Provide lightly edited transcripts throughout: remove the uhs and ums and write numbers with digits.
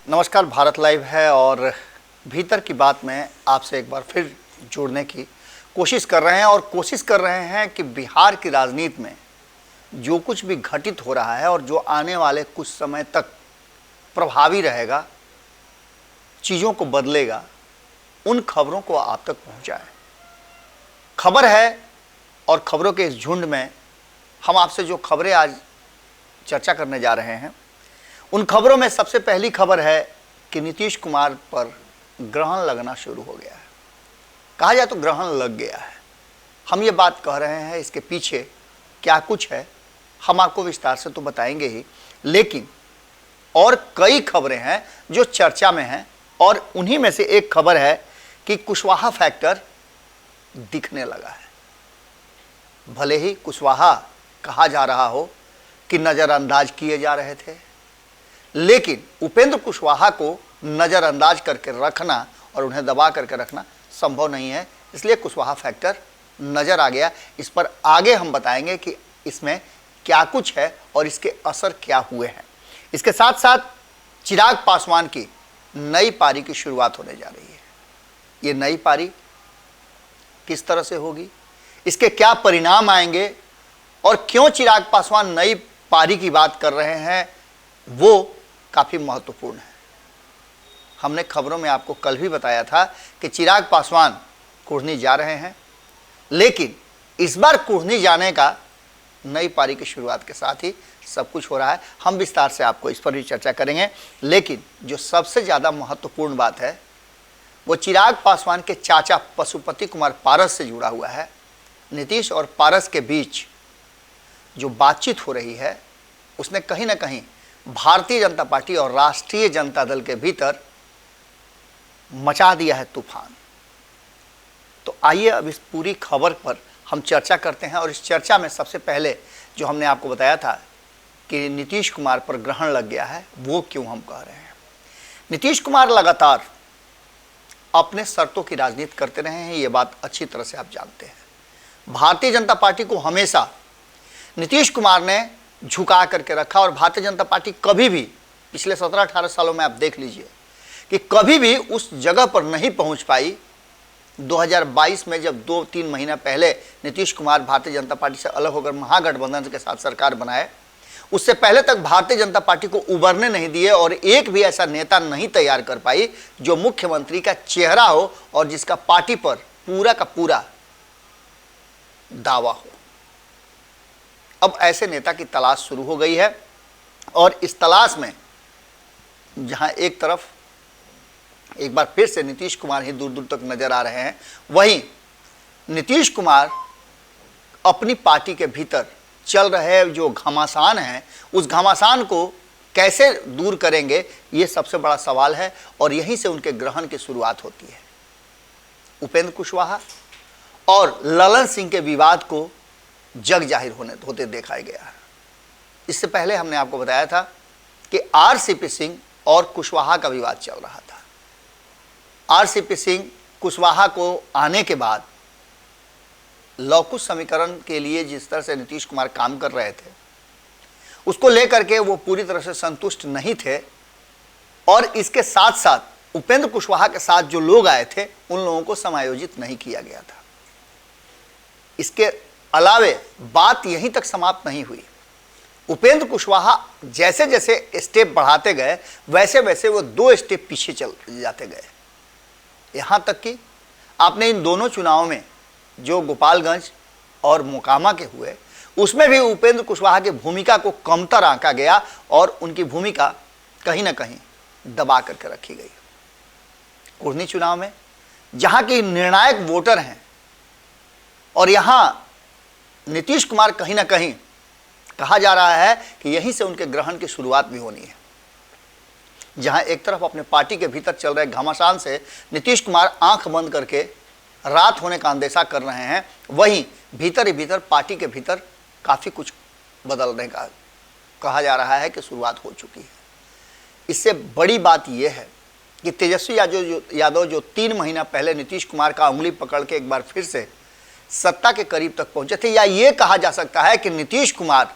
नमस्कार, भारत लाइव है और भीतर की बात में आपसे एक बार फिर जुड़ने की कोशिश कर रहे हैं और कोशिश कर रहे हैं कि बिहार की राजनीति में जो कुछ भी घटित हो रहा है और जो आने वाले कुछ समय तक प्रभावी रहेगा, चीज़ों को बदलेगा, उन खबरों को आप तक पहुंचाएं। खबर है और खबरों के इस झुंड में हम आपसे जो खबरें आज चर्चा करने जा रहे हैं, उन खबरों में सबसे पहली खबर है कि नीतीश कुमार पर ग्रहण लगना शुरू हो गया है। कहा जाए तो ग्रहण लग गया है। हम ये बात कह रहे हैं, इसके पीछे क्या कुछ है हम आपको विस्तार से तो बताएंगे ही, लेकिन और कई खबरें हैं जो चर्चा में हैं और उन्हीं में से एक खबर है कि कुशवाहा फैक्टर दिखने लगा है। भले ही कुशवाहा कहा जा रहा हो कि नज़रअंदाज किए जा रहे थे, लेकिन उपेंद्र कुशवाहा को नज़रअंदाज करके रखना और उन्हें दबा करके रखना संभव नहीं है, इसलिए कुशवाहा फैक्टर नज़र आ गया। इस पर आगे हम बताएंगे कि इसमें क्या कुछ है और इसके असर क्या हुए हैं। इसके साथ साथ चिराग पासवान की नई पारी की शुरुआत होने जा रही है। ये नई पारी किस तरह से होगी, इसके क्या परिणाम आएंगे और क्यों चिराग पासवान नई पारी की बात कर रहे हैं, वो काफ़ी महत्वपूर्ण है। हमने खबरों में आपको कल भी बताया था कि चिराग पासवान कुढ़नी जा रहे हैं, लेकिन इस बार कुढ़नी जाने का नई पारी की शुरुआत के साथ ही सब कुछ हो रहा है। हम विस्तार से आपको इस पर भी चर्चा करेंगे, लेकिन जो सबसे ज़्यादा महत्वपूर्ण बात है वो चिराग पासवान के चाचा पशुपति कुमार पारस से जुड़ा हुआ है। नीतीश और पारस के बीच जो बातचीत हो रही है उसने कहीं ना कहीं भारतीय जनता पार्टी और राष्ट्रीय जनता दल के भीतर मचा दिया है तूफान। तो आइए अब इस पूरी खबर पर हम चर्चा करते हैं और इस चर्चा में सबसे पहले जो हमने आपको बताया था कि नीतीश कुमार पर ग्रहण लग गया है, वो क्यों हम कह रहे हैं। नीतीश कुमार लगातार अपने शर्तों की राजनीति करते रहे हैं, ये बात अच्छी तरह से आप जानते हैं। भारतीय जनता पार्टी को हमेशा नीतीश कुमार ने झुका करके रखा और भारतीय जनता पार्टी कभी भी पिछले 17-18 सालों में आप देख लीजिए कि कभी भी उस जगह पर नहीं पहुंच पाई। 2022 में जब 2-3 महीना पहले नीतीश कुमार भारतीय जनता पार्टी से अलग होकर महागठबंधन के साथ सरकार बनाए, उससे पहले तक भारतीय जनता पार्टी को उबरने नहीं दिए और एक भी ऐसा नेता नहीं तैयार कर पाई जो मुख्यमंत्री का चेहरा हो और जिसका पार्टी पर पूरा का पूरा दावा हो। अब ऐसे नेता की तलाश शुरू हो गई है और इस तलाश में जहां एक तरफ एक बार फिर से नीतीश कुमार ही दूर दूर तक नजर आ रहे हैं, वहीं नीतीश कुमार अपनी पार्टी के भीतर चल रहे जो घमासान है, उस घमासान को कैसे दूर करेंगे, ये सबसे बड़ा सवाल है और यहीं से उनके ग्रहण की शुरुआत होती है। उपेंद्र कुशवाहा और ललन सिंह के विवाद को जग जाहिर होते देखा गया है। इससे पहले हमने आपको बताया था कि आरसीपी सिंह और कुशवाहा का विवाद चल रहा था। आरसीपी सिंह कुशवाहा को आने के बाद लौकुश समीकरण के लिए जिस तरह से नीतीश कुमार काम कर रहे थे, उसको लेकर के वो पूरी तरह से संतुष्ट नहीं थे और इसके साथ साथ उपेंद्र कुशवाहा के साथ जो लोग आए थे उन लोगों को समायोजित नहीं किया गया था। इसके अलावे बात यहीं तक समाप्त नहीं हुई। उपेंद्र कुशवाहा जैसे जैसे स्टेप बढ़ाते गए वैसे वैसे वो 2 स्टेप पीछे चल जाते गए। यहाँ तक कि आपने इन दोनों चुनावों में जो गोपालगंज और मोकामा के हुए, उसमें भी उपेंद्र कुशवाहा की भूमिका को कमतर आंका गया और उनकी भूमिका कहीं ना कहीं दबा करके रखी गई। कुढ़नी चुनाव में जहाँ की निर्णायक वोटर हैं और यहाँ नीतीश कुमार कहीं ना कहीं कहा जा रहा है कि यहीं से उनके ग्रहण की शुरुआत भी होनी है। जहां एक तरफ अपने पार्टी के भीतर चल रहे घमासान से नीतीश कुमार आंख बंद करके रात होने का अंदेशा कर रहे हैं, वहीं भीतर ही भीतर पार्टी के भीतर काफ़ी कुछ बदलने का कहा जा रहा है कि शुरुआत हो चुकी है। इससे बड़ी बात यह है कि तेजस्वी यादव जो 3 महीना पहले नीतीश कुमार का उंगली पकड़ के एक बार फिर से सत्ता के करीब तक पहुंचे थे, या ये कहा जा सकता है कि नीतीश कुमार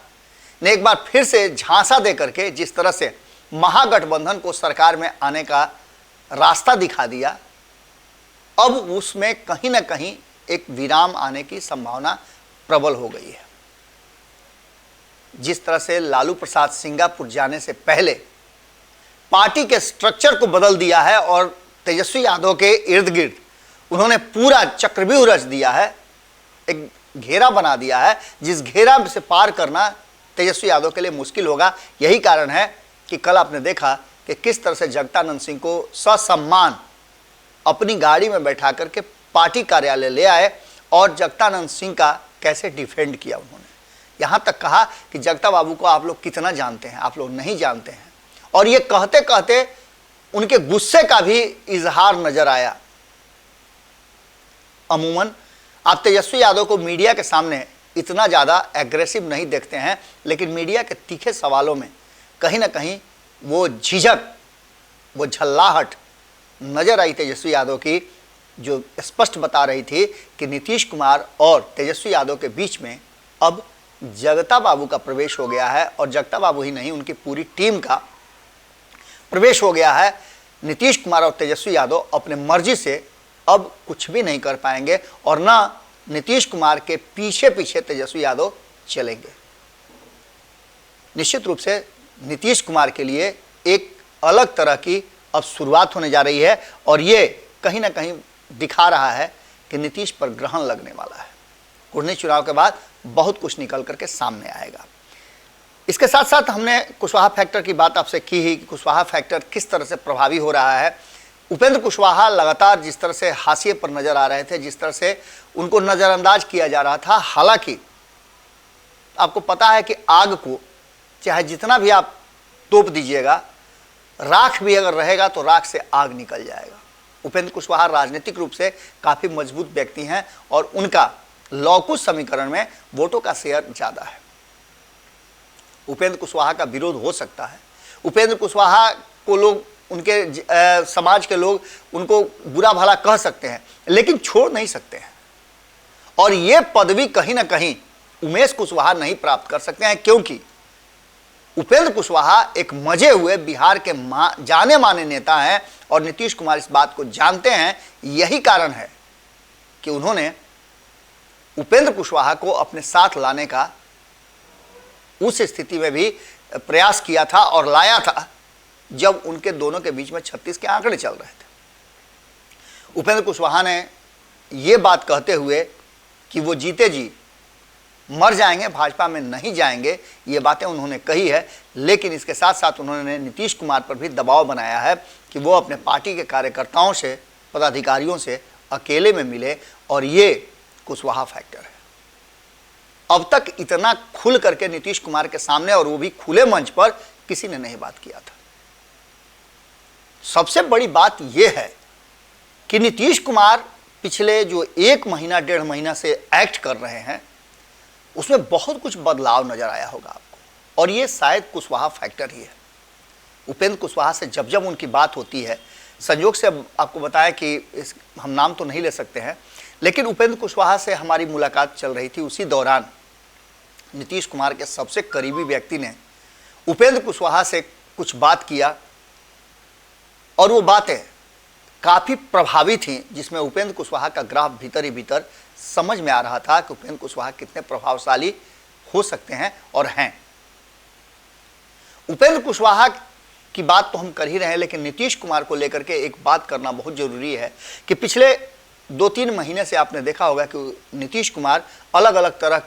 ने एक बार फिर से झांसा दे करके जिस तरह से महागठबंधन को सरकार में आने का रास्ता दिखा दिया। अब उसमें कहीं ना कहीं एक विराम आने की संभावना प्रबल हो गई है। जिस तरह से लालू प्रसाद सिंगापुर जाने से पहले पार्टी के स्ट्रक्चर को बदल दिया है और तेजस्वी यादव के इर्द गिर्द उन्होंने पूरा चक्रव्यूह रच दिया है, एक घेरा बना दिया है, जिस घेरा से पार करना तेजस्वी यादव के लिए मुश्किल होगा। यही कारण है कि कल आपने देखा कि किस तरह से जगदानंद सिंह को ससम्मान अपनी गाड़ी में बैठा करके पार्टी कार्यालय ले आए और जगदानंद सिंह का कैसे डिफेंड किया उन्होंने। यहाँ तक कहा कि जगता बाबू को आप लोग कितना जानते हैं, आप लोग नहीं जानते हैं। और ये कहते कहते उनके गुस्से का भी इजहार नजर आया। अमूमन आप तेजस्वी यादव को मीडिया के सामने इतना ज़्यादा एग्रेसिव नहीं देखते हैं, लेकिन मीडिया के तीखे सवालों में कहीं ना कहीं वो झिझक, वो झल्लाहट नजर आई तेजस्वी यादव की, जो स्पष्ट बता रही थी कि नीतीश कुमार और तेजस्वी यादव के बीच में अब जगता बाबू का प्रवेश हो गया है। और जगता बाबू ही नहीं, उनकी पूरी टीम का प्रवेश हो गया है। नीतीश कुमार और तेजस्वी यादव अपने मर्जी से अब कुछ भी नहीं कर पाएंगे और ना नीतीश कुमार के पीछे पीछे तेजस्वी यादव चलेंगे। निश्चित रूप से नीतीश कुमार के लिए एक अलग तरह की अब शुरुआत होने जा रही है और ये कहीं ना कहीं दिखा रहा है कि नीतीश पर ग्रहण लगने वाला है। कुर्नी चुनाव के बाद बहुत कुछ निकल करके सामने आएगा। इसके साथ साथ हमने कुशवाहा फैक्टर की बात आपसे की ही कि कुशवाहा फैक्टर किस तरह से प्रभावी हो रहा है। उपेंद्र कुशवाहा लगातार जिस तरह से हाशिए पर नजर आ रहे थे, जिस तरह से उनको नज़रअंदाज किया जा रहा था, हालांकि आपको पता है कि आग को चाहे जितना भी आप तोप दीजिएगा, राख भी अगर रहेगा तो राख से आग निकल जाएगा। उपेंद्र कुशवाहा राजनीतिक रूप से काफ़ी मजबूत व्यक्ति हैं और उनका लौकुश समीकरण में वोटों का शेयर ज़्यादा है। उपेंद्र कुशवाहा का विरोध हो सकता है, उपेंद्र कुशवाहा को लोग, उनके समाज के लोग उनको बुरा भला कह सकते हैं, लेकिन छोड़ नहीं सकते हैं। और ये पदवी कहीं ना कहीं उमेश कुशवाहा नहीं प्राप्त कर सकते हैं, क्योंकि उपेंद्र कुशवाहा एक मजे हुए बिहार के जाने माने नेता हैं और नीतीश कुमार इस बात को जानते हैं। यही कारण है कि उन्होंने उपेंद्र कुशवाहा को अपने साथ लाने का उस स्थिति में भी प्रयास किया था और लाया था जब उनके दोनों के बीच में 36 के आंकड़े चल रहे थे। उपेंद्र कुशवाहा ने ये बात कहते हुए कि वो जीते जी मर जाएंगे, भाजपा में नहीं जाएंगे, ये बातें उन्होंने कही है। लेकिन इसके साथ साथ उन्होंने नीतीश कुमार पर भी दबाव बनाया है कि वो अपने पार्टी के कार्यकर्ताओं से, पदाधिकारियों से अकेले में मिले, और ये कुशवाहा फैक्टर है। अब तक इतना खुल करके नीतीश कुमार के सामने, और वो भी खुले मंच पर, किसी ने नहीं बात किया था। सबसे बड़ी बात यह है कि नीतीश कुमार पिछले जो 1 महीना 1.5 महीना से एक्ट कर रहे हैं, उसमें बहुत कुछ बदलाव नजर आया होगा आपको, और ये शायद कुशवाहा फैक्टर ही है। उपेंद्र कुशवाहा से जब जब उनकी बात होती है, संयोग से आपको बताया कि हम नाम तो नहीं ले सकते हैं, लेकिन उपेंद्र कुशवाहा से हमारी मुलाकात चल रही थी। उसी दौरान नीतीश कुमार के सबसे करीबी व्यक्ति ने उपेंद्र कुशवाहा से कुछ बात किया, और वो बातें काफ़ी प्रभावी थीं, जिसमें उपेंद्र कुशवाहा का ग्राफ भीतर ही भीतर समझ में आ रहा था कि उपेंद्र कुशवाहा कितने प्रभावशाली हो सकते हैं और हैं। उपेंद्र कुशवाहा की बात तो हम कर ही रहे हैं, लेकिन नीतीश कुमार को लेकर के एक बात करना बहुत जरूरी है कि पिछले 2-3 महीने से आपने देखा होगा कि नीतीश कुमार अलग अलग तरह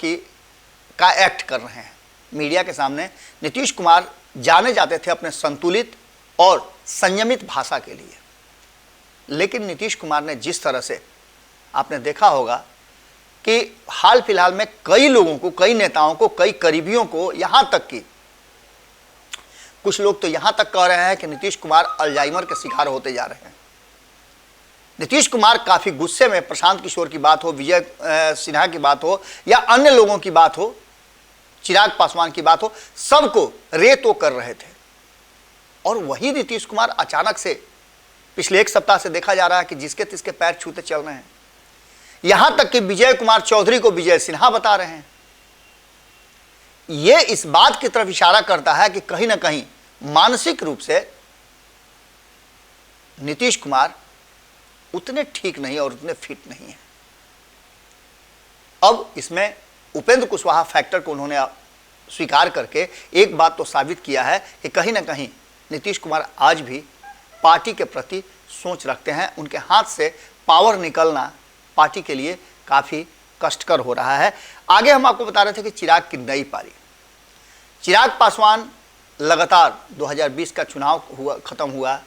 का एक्ट कर रहे हैं मीडिया के सामने। नीतीश कुमार जाने जाते थे अपने संतुलित और संयमित भाषा के लिए, लेकिन नीतीश कुमार ने जिस तरह से, आपने देखा होगा कि हाल फिलहाल में कई लोगों को, कई नेताओं को, कई करीबियों को, यहां तक कि कुछ लोग तो यहां तक कह रहे हैं कि नीतीश कुमार अल्जाइमर के शिकार होते जा रहे हैं। नीतीश कुमार काफी गुस्से में, प्रशांत किशोर की बात हो, विजय सिन्हा की बात हो, या अन्य लोगों की बात हो, चिराग पासवान की बात हो, सबको रेतो कर रहे थे। और वही नीतीश कुमार अचानक से पिछले 1 सप्ताह से देखा जा रहा है कि जिसके तिसके पैर छूते चल रहे हैं। यहां तक कि विजय कुमार चौधरी को विजय सिन्हा बता रहे हैं। यह इस बात की तरफ इशारा करता है कि कहीं ना कहीं मानसिक रूप से नीतीश कुमार उतने ठीक नहीं और उतने फिट नहीं है। अब इसमें उपेंद्र कुशवाहा फैक्टर को उन्होंने स्वीकार करके एक बात तो साबित किया है कि कहीं ना कहीं नीतीश कुमार आज भी पार्टी के प्रति सोच रखते हैं। उनके हाथ से पावर निकलना पार्टी के लिए काफ़ी कष्टकर हो रहा है। आगे हम आपको बता रहे थे कि चिराग की नई पारी, चिराग पासवान लगातार 2020 का चुनाव खत्म हुआ,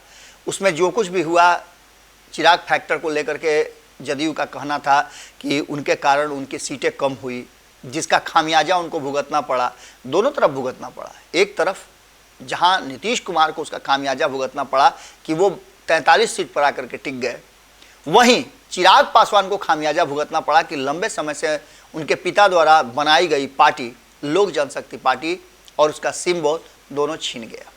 उसमें जो कुछ भी हुआ चिराग फैक्टर को लेकर के जदयू का कहना था कि उनके कारण उनकी सीटें कम हुई, जिसका खामियाजा उनको भुगतना पड़ा। दोनों तरफ भुगतना पड़ा। एक तरफ जहां नीतीश कुमार को उसका खामियाजा भुगतना पड़ा कि वो 43 सीट पर आकर के टिक गए, वहीं चिराग पासवान को खामियाजा भुगतना पड़ा कि लंबे समय से उनके पिता द्वारा बनाई गई पार्टी लोक जनशक्ति पार्टी और उसका सिंबल दोनों छीन गया।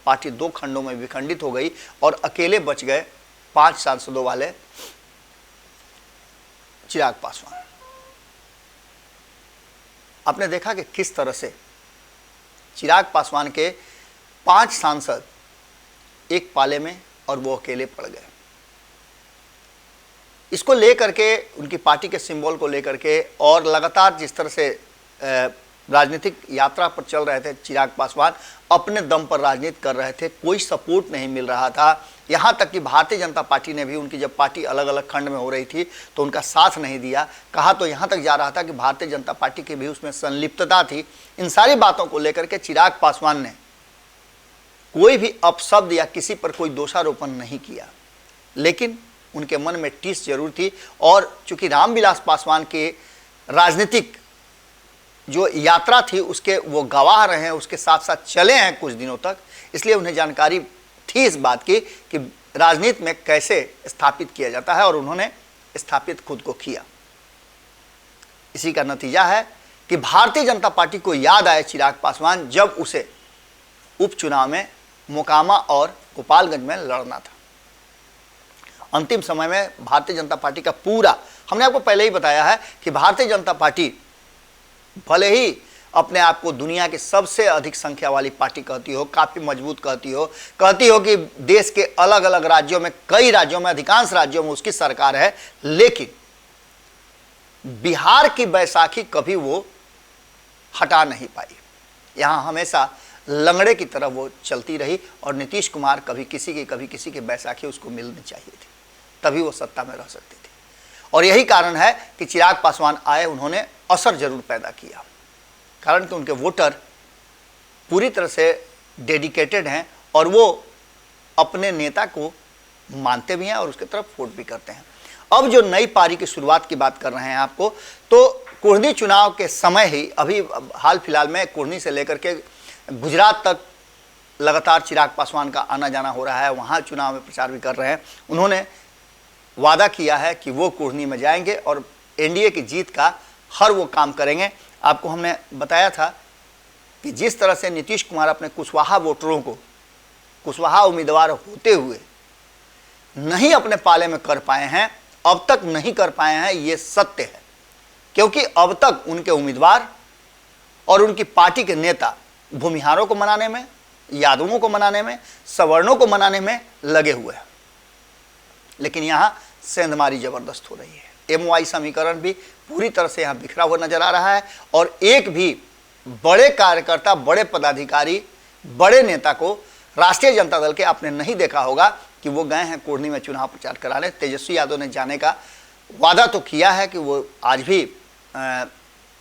पार्टी दो खंडों में विखंडित हो गई और अकेले बच गए 5 सांसदों वाले चिराग पासवान। आपने देखा कि किस तरह से चिराग पासवान के 5 सांसद एक पाले में और वो अकेले पड़ गए। इसको लेकर के उनकी पार्टी के सिंबल को लेकर के और लगातार जिस तरह से राजनीतिक यात्रा पर चल रहे थे चिराग पासवान, अपने दम पर राजनीति कर रहे थे, कोई सपोर्ट नहीं मिल रहा था। यहाँ तक कि भारतीय जनता पार्टी ने भी उनकी जब पार्टी अलग अलग खंड में हो रही थी तो उनका साथ नहीं दिया। कहा तो यहाँ तक जा रहा था कि भारतीय जनता पार्टी की भी उसमें संलिप्तता थी। इन सारी बातों को लेकर के चिराग पासवान ने कोई भी अपशब्द या किसी पर कोई दोषारोपण नहीं किया, लेकिन उनके मन में टीस जरूर थी। और चूंकि रामविलास पासवान के राजनीतिक जो यात्रा थी उसके वो गवाह रहे हैं, उसके साथ साथ चले हैं कुछ दिनों तक, इसलिए उन्हें जानकारी थी इस बात की कि राजनीति में कैसे स्थापित किया जाता है और उन्होंने स्थापित खुद को किया। इसी का नतीजा है कि भारतीय जनता पार्टी को याद आए चिराग पासवान जब उसे उपचुनाव में मोकामा और गोपालगंज में लड़ना था। अंतिम समय में भारतीय जनता पार्टी का पूरा, हमने आपको पहले ही बताया है कि भारतीय जनता पार्टी भले ही अपने आप को दुनिया की सबसे अधिक संख्या वाली पार्टी कहती हो, काफ़ी मजबूत कहती हो कि देश के अलग अलग राज्यों में, कई राज्यों में, अधिकांश राज्यों में उसकी सरकार है, लेकिन बिहार की बैसाखी कभी वो हटा नहीं पाई। यहाँ हमेशा लंगड़े की तरह वो चलती रही और नीतीश कुमार कभी किसी की बैसाखी उसको मिलनी चाहिए थी, तभी वो सत्ता में रह सकती थी। और यही कारण है कि चिराग पासवान आए, उन्होंने असर जरूर पैदा किया, कारण कि उनके वोटर पूरी तरह से डेडिकेटेड हैं और वो अपने नेता को मानते भी हैं और उसके तरफ वोट भी करते हैं। अब जो नई पारी की शुरुआत की बात कर रहे हैं आपको, तो कुर्नी चुनाव के समय ही, अभी हाल फिलहाल में कुर्नी से लेकर के गुजरात तक लगातार चिराग पासवान का आना जाना हो रहा है, वहाँ चुनाव में प्रचार भी कर रहे हैं। उन्होंने वादा किया है कि वो कुर्नी में जाएंगे और एनडीए की जीत का हर वो काम करेंगे। आपको हमने बताया था कि जिस तरह से नीतीश कुमार अपने कुशवाहा वोटरों को, कुशवाहा उम्मीदवार होते हुए नहीं अपने पाले में कर पाए हैं, अब तक नहीं कर पाए हैं, ये सत्य है। क्योंकि अब तक उनके उम्मीदवार और उनकी पार्टी के नेता भूमिहारों को मनाने में, यादवों को मनाने में, सवर्णों को मनाने में लगे हुए हैं, लेकिन यहाँ सेंधमारी जबरदस्त हो रही है। एमवाई समीकरण भी पूरी तरह से यहाँ बिखरा हुआ नजर आ रहा है और एक भी बड़े कार्यकर्ता, बड़े पदाधिकारी, बड़े नेता को राष्ट्रीय जनता दल के आपने नहीं देखा होगा कि वो गए हैं कुर्नी में चुनाव प्रचार कराने। तेजस्वी यादव ने जाने का वादा तो किया है कि वो आज भी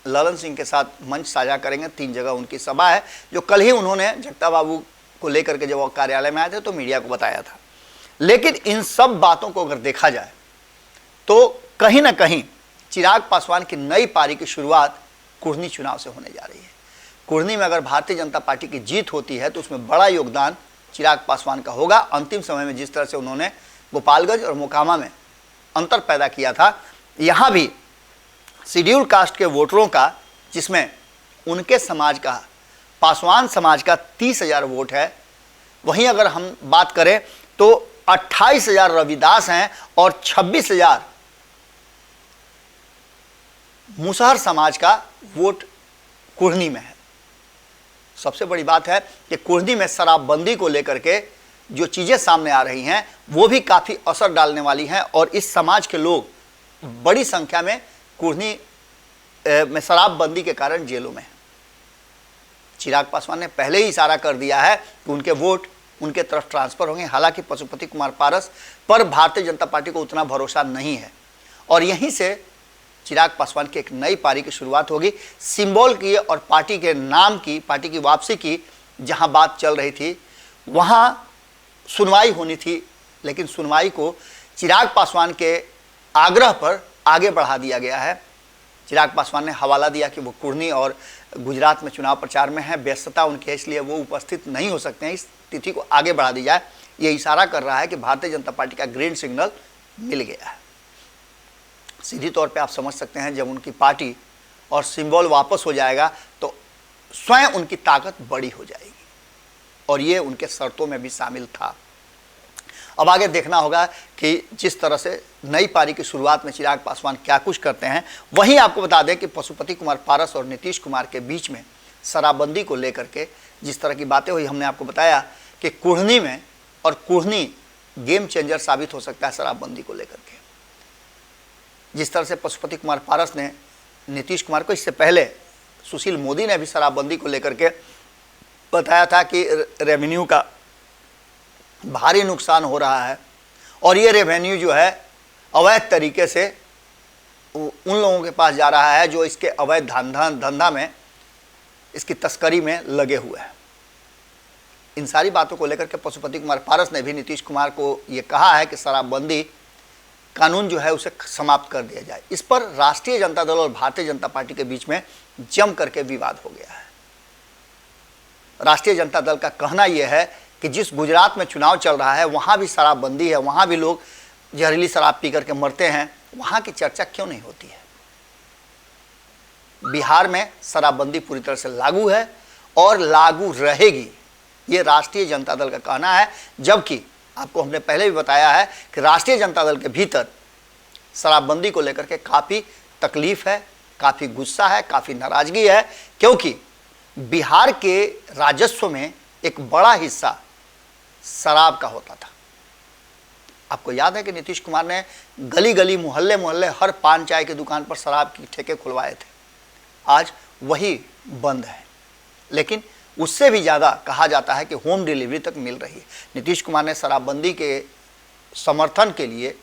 ललन सिंह के साथ मंच साझा करेंगे। 3 जगह उनकी सभा है, जो कल ही उन्होंने जगता बाबू को लेकर के जब वो कार्यालय में आए थे तो मीडिया को बताया था। लेकिन इन सब बातों को अगर देखा जाए तो कहीं ना कहीं चिराग पासवान की नई पारी की शुरुआत कुर्नी चुनाव से होने जा रही है। कुर्नी में अगर भारतीय जनता पार्टी की जीत होती है तो उसमें बड़ा योगदान चिराग पासवान का होगा। अंतिम समय में जिस तरह से उन्होंने गोपालगंज और मोकामा में अंतर पैदा किया था, यहाँ भी शेड्यूल कास्ट के वोटरों का, जिसमें उनके समाज का, पासवान समाज का 30,000 वोट है, वहीं अगर हम बात करें तो 28,000 रविदास हैं और 26,000 मुसहर समाज का वोट कुर्नी में है। सबसे बड़ी बात है कि कुर्नी में शराबबंदी को लेकर के जो चीज़ें सामने आ रही हैं वो भी काफ़ी असर डालने वाली हैं और इस समाज के लोग बड़ी संख्या में कुर्नी में शराबबंदी के कारण जेलों में हैं। चिराग पासवान ने पहले ही इशारा कर दिया है कि उनके वोट उनके तरफ ट्रांसफर होंगे। हालांकि पशुपति कुमार पारस पर भारतीय जनता पार्टी को उतना भरोसा नहीं है और यहीं से चिराग पासवान की एक नई पारी की शुरुआत होगी। सिंबल की और पार्टी के नाम की, पार्टी की वापसी की जहां बात चल रही थी वहां सुनवाई होनी थी, लेकिन सुनवाई को चिराग पासवान के आग्रह पर आगे बढ़ा दिया गया है। चिराग पासवान ने हवाला दिया कि वो कुर्नी और गुजरात में चुनाव प्रचार में है, व्यस्तता उनकी है, इसलिए वो उपस्थित नहीं हो सकते हैं, इस तिथि को आगे बढ़ा दी जाए। ये इशारा कर रहा है कि भारतीय जनता पार्टी का ग्रीन सिग्नल मिल गया है। सीधी तौर पे आप समझ सकते हैं जब उनकी पार्टी और सिंबल वापस हो जाएगा तो स्वयं उनकी ताकत बड़ी हो जाएगी और ये उनके शर्तों में भी शामिल था। अब आगे देखना होगा कि जिस तरह से नई पारी की शुरुआत में चिराग पासवान क्या कुछ करते हैं। वहीं आपको बता दें कि पशुपति कुमार पारस और नीतीश कुमार के बीच में शराबबंदी को लेकर के जिस तरह की बातें हुई, हमने आपको बताया कि कुर्नी में और कुर्नी गेम चेंजर साबित हो सकता है शराबबंदी को लेकर के। जिस तरह से पशुपति कुमार पारस ने नीतीश कुमार को, इससे पहले सुशील मोदी ने भी शराबबंदी को लेकर के बताया था कि रेवेन्यू का भारी नुकसान हो रहा है और ये रेवेन्यू जो है अवैध तरीके से उन लोगों के पास जा रहा है जो इसके अवैध धंधा में, इसकी तस्करी में लगे हुए हैं। इन सारी बातों को लेकर के पशुपति कुमार पारस ने भी नीतीश कुमार को ये कहा है कि शराबबंदी कानून जो है उसे समाप्त कर दिया जाए। इस पर राष्ट्रीय जनता दल और भारतीय जनता पार्टी के बीच में जम करके विवाद हो गया है। राष्ट्रीय जनता दल का कहना यह है कि जिस गुजरात में चुनाव चल रहा है वहाँ भी शराबबंदी है, वहाँ भी लोग जहरीली शराब पी करके मरते हैं, वहाँ की चर्चा क्यों नहीं होती है। बिहार में शराबबंदी पूरी तरह से लागू है और लागू रहेगी, ये राष्ट्रीय जनता दल का कहना है। जबकि आपको हमने पहले भी बताया है कि राष्ट्रीय जनता दल के भीतर शराबबंदी को लेकर के काफ़ी तकलीफ है, काफ़ी गुस्सा है, काफ़ी नाराज़गी है, क्योंकि बिहार के राजस्व में एक बड़ा हिस्सा शराब का होता था। आपको याद है कि नीतीश कुमार ने गली गली, मोहल्ले मोहल्ले, हर पान चाय की दुकान पर शराब की ठेके खुलवाए थे। आज वही बंद है, लेकिन उससे भी ज़्यादा कहा जाता है कि होम डिलीवरी तक मिल रही है। नीतीश कुमार ने शराबबंदी के समर्थन के लिए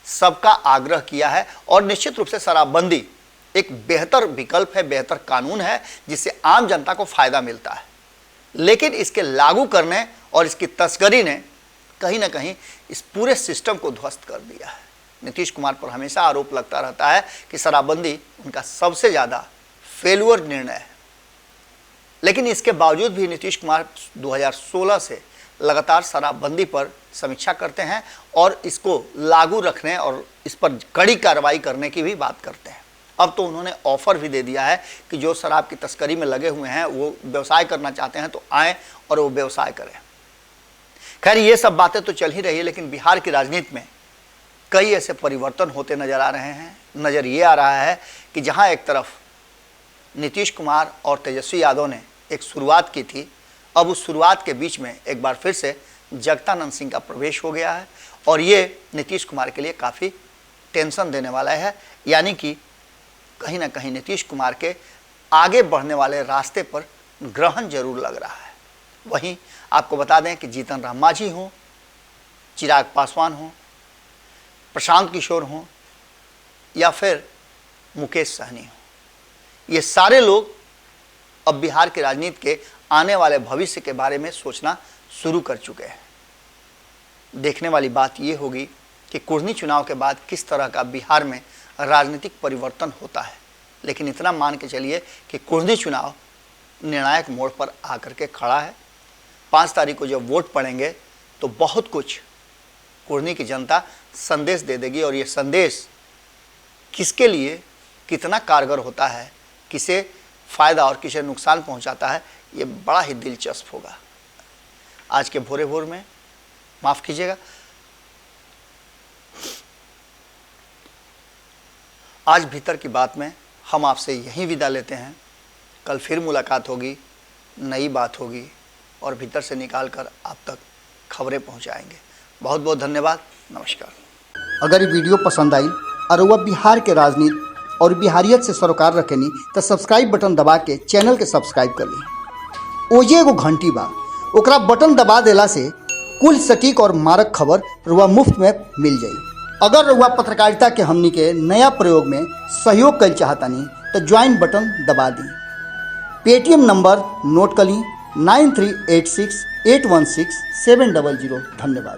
सबका आग्रह किया है और निश्चित रूप से शराबबंदी एक बेहतर विकल्प है, बेहतर कानून है जिससे आम जनता को फ़ायदा मिलता है। लेकिन इसके लागू करने और इसकी तस्करी ने कहीं ना कहीं इस पूरे सिस्टम को ध्वस्त कर दिया है। नीतीश कुमार पर हमेशा आरोप लगता रहता है कि शराबबंदी उनका सबसे ज़्यादा फेल्यूर निर्णय है, लेकिन इसके बावजूद भी नीतीश कुमार 2016 से लगातार शराबबंदी पर समीक्षा करते हैं और इसको लागू रखने और इस पर कड़ी कार्रवाई करने की भी बात करते हैं। अब तो उन्होंने ऑफर भी दे दिया है कि जो शराब की तस्करी में लगे हुए हैं वो व्यवसाय करना चाहते हैं तो आएँ और वो व्यवसाय करें। खैर, ये सब बातें तो चल ही रही है, लेकिन बिहार की राजनीति में कई ऐसे परिवर्तन होते नज़र आ रहे हैं। नज़र ये आ रहा है कि जहाँ एक तरफ नीतीश कुमार और तेजस्वी यादव ने एक शुरुआत की थी, अब उस शुरुआत के बीच में एक बार फिर से जगदानंद सिंह का प्रवेश हो गया है और ये नीतीश कुमार के लिए काफ़ी टेंशन देने वाला है। यानी कि कहीं ना कहीं नीतीश कुमार के आगे बढ़ने वाले रास्ते पर ग्रहण जरूर लग रहा है। वहीं आपको बता दें कि जीतन राम मांझी हों, चिराग पासवान हों, प्रशांत किशोर हों या फिर मुकेश सहनी हों, ये सारे लोग अब बिहार की राजनीति के आने वाले भविष्य के बारे में सोचना शुरू कर चुके हैं। देखने वाली बात ये होगी कि कुर्नी चुनाव के बाद किस तरह का बिहार में राजनीतिक परिवर्तन होता है। लेकिन इतना मान के चलिए कि कुर्नी चुनाव निर्णायक मोड़ पर आकर के खड़ा है। 5 तारीख को जब वोट पड़ेंगे तो बहुत कुछ कुर्नी की जनता संदेश दे देगी और ये संदेश किसके लिए कितना कारगर होता है, किसे फ़ायदा और किसे नुकसान पहुंचाता है, ये बड़ा ही दिलचस्प होगा। आज के भोरे भोर में माफ़ कीजिएगा, आज भीतर की बात में हम आपसे यहीं विदा लेते हैं। कल फिर मुलाकात होगी नई बात होगी और भीतर से निकाल कर आप तक खबरें पहुंचाएंगे। बहुत बहुत धन्यवाद। नमस्कार। अगर ये वीडियो पसंद आई और वह बिहार के राजनीति और बिहारियत से सरोकार रखेनी तो सब्सक्राइब बटन दबा के चैनल के सब्सक्राइब कर ली। ओजे एगो घंटी बा, ओकरा बटन दबा देला से कुल सटीक और मारक खबर रुआ मुफ्त में मिल जाई। अगर रुआ पत्रकारिता के हमनी के नया प्रयोग में सहयोग कर चाहतानी तो ज्वाइन बटन दबा दी। पेटीएम नंबर नोट कर ली 9386816700। धन्यवाद।